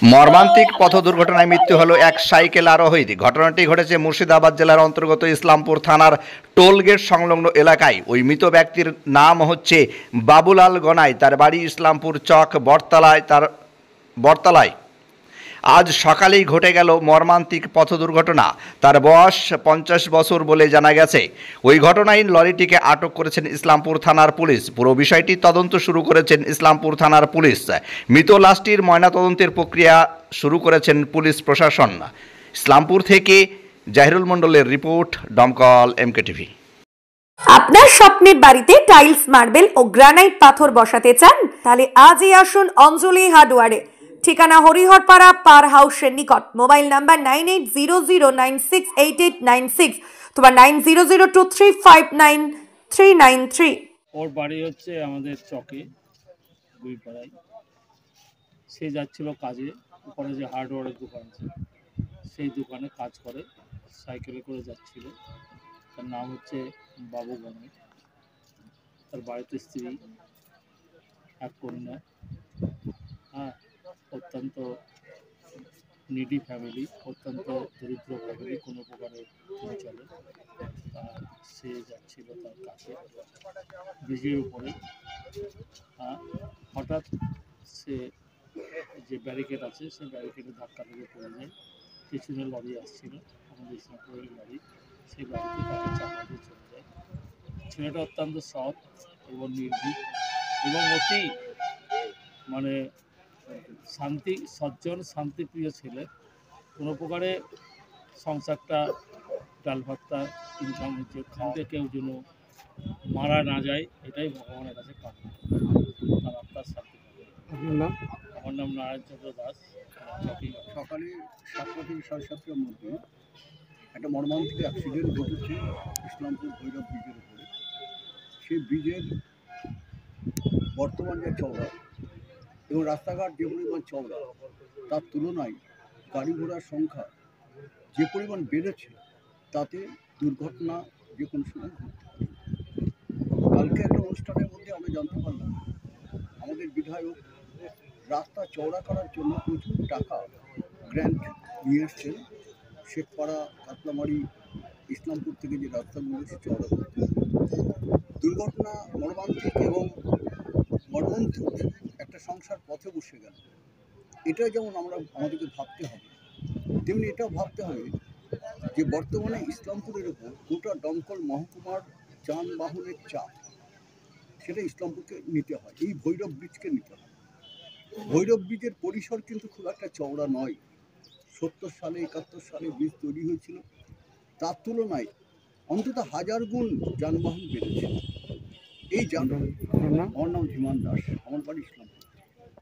মর্মান্তিক পথ দুর্ঘটনায় মৃত্যু হলো এক সাইকেল আরোহীর। ঘটনাটি ঘটেছে মুর্শিদাবাদ জেলার অন্তর্গত ইসলামপুর থানার টোলগেট সংলগ্ন এলাকায়। ওই মৃত ব্যক্তির নাম হচ্ছে বাবুলাল গনাই। তার বাড়ি ইসলামপুর চক বটতলায়। আজ সকালেই ঘটে গেল মর্মান্তিক পথ দুর্ঘটনা। তার বয়স 50 বছর বলে জানা গেছে। ওই ঘটনায় লরিটিকে আটক করেছেন ইসলামপুর থানার পুলিশ। পুরো বিষয়টি তদন্ত শুরু করেছেন ইসলামপুর থানার পুলিশ। মৃত লাশটির ময়নাতদন্তের প্রক্রিয়া শুরু করেছেন পুলিশ প্রশাসন। ইসলামপুর থেকে জাহিরুল মণ্ডলের রিপোর্ট, দমকল MKTV। আপনার স্বপ্নের বাড়িতে টাইলস, মার্বেল ও গ্রানাইট পাথর বসাতে চান? তাহলে আজই আসুন অঞ্জলি হার্ডওয়্যারে। ঠিকানা হরিহরপাড়া পার হাউসের নিকট। মোবাইল নাম্বার 9800968896 অথবা 9002359393। ওর বাড়ি হচ্ছে আমাদের চকে গুইপাড়ায়। সে যাচ্ছিল কাজে, ওপরে যে হার্ডওয়্যারের দোকান আছে সেই দোকানে কাজ করে, সাইকেলে করে যাচ্ছিল। তার নাম হচ্ছে বাবু গনাই। তার বাড়িতে স্ত্রী, এক কন্যা। অত্যন্ত নিডি ফ্যামিলি, অত্যন্ত দরিদ্র ফ্যামিলি, কোনো প্রকারে চলে। সে যাচ্ছিল তার কাছে ব্রিজের উপরে। হঠাৎ সে যে ব্যারিকেড আছে সেই ব্যারিকেডে ধাক্কা লেগে পড়ে যায়। পেছনে লরি আসছিল, আমাদের ইসলামপুরের লরি, সেই লরিতে তাকে চাপা দিয়ে চলে যায়। ছেলেটা অত্যন্ত সৎ এবং নির্ভীক এবং অতি সজ্জন শান্তিপ্রিয় ছেলে। কোনো প্রকারে সংসারটা ডাল ভাতটা ইনকাম হচ্ছে, খাওয়াতে কেউ যেন মারা না যায়, এটাই ভগবানের কাছে কামনা। তার আত্মার শান্তি পাবে। আমার নাম নারায়ণ চন্দ্র দাস। সকালে 7টা থেকে 7:30টার মধ্যে একটা মর্মান্তিক অ্যাক্সিডেন্ট ঘটেছে ইসলামপুর ভৈরব ব্রিজের উপরে। সেই ব্রিজের বর্তমান যে চওড়া এবং রাস্তাঘাট যে পরিমাণ চওড়া, তার তুলনায় গাড়ি ঘোড়ার সংখ্যা যে পরিমাণ বেড়েছে, তাতে দুর্ঘটনা যে কোনো সময় ঘটতে পারে। কালকে একটা অনুষ্ঠানের মধ্যে আমরা জানতে পারলাম আমাদের বিধায়ক রাস্তা চওড়া করার জন্য প্রচুর টাকা গ্র্যান্ট নিয়ে এসছেন। শেখপাড়া, কাতলামারি, ইসলামপুর থেকে যে রাস্তাগুলো সে চওড়া করতে। দুর্ঘটনা মর্মান্তিক এবং মর্মান্তিক একটা সংসার পথে বসে গেল। এটা যেমন আমাদেরকে ভাবতে হবে, তেমনি এটাও ভাবতে হবে যে বর্তমানে ইসলামপুরের উপর গোটা দমকল মহকুমার যানবাহনের চাপ, সেটা ইসলামপুরকে নিতে হয়, এই ভৈরব ব্রিজকে নিতে হয়। ভৈরব ব্রিজের পরিসর কিন্তু খুব একটা চওড়া নয়। 70 সালে 71 সালে ব্রিজ তৈরি হয়েছিল, তার তুলনায় অন্তত 1000 গুণ যানবাহন বেড়েছে। এই আমার নাম ধীমান দাস, আমার বাড়ি ইসলামপুর।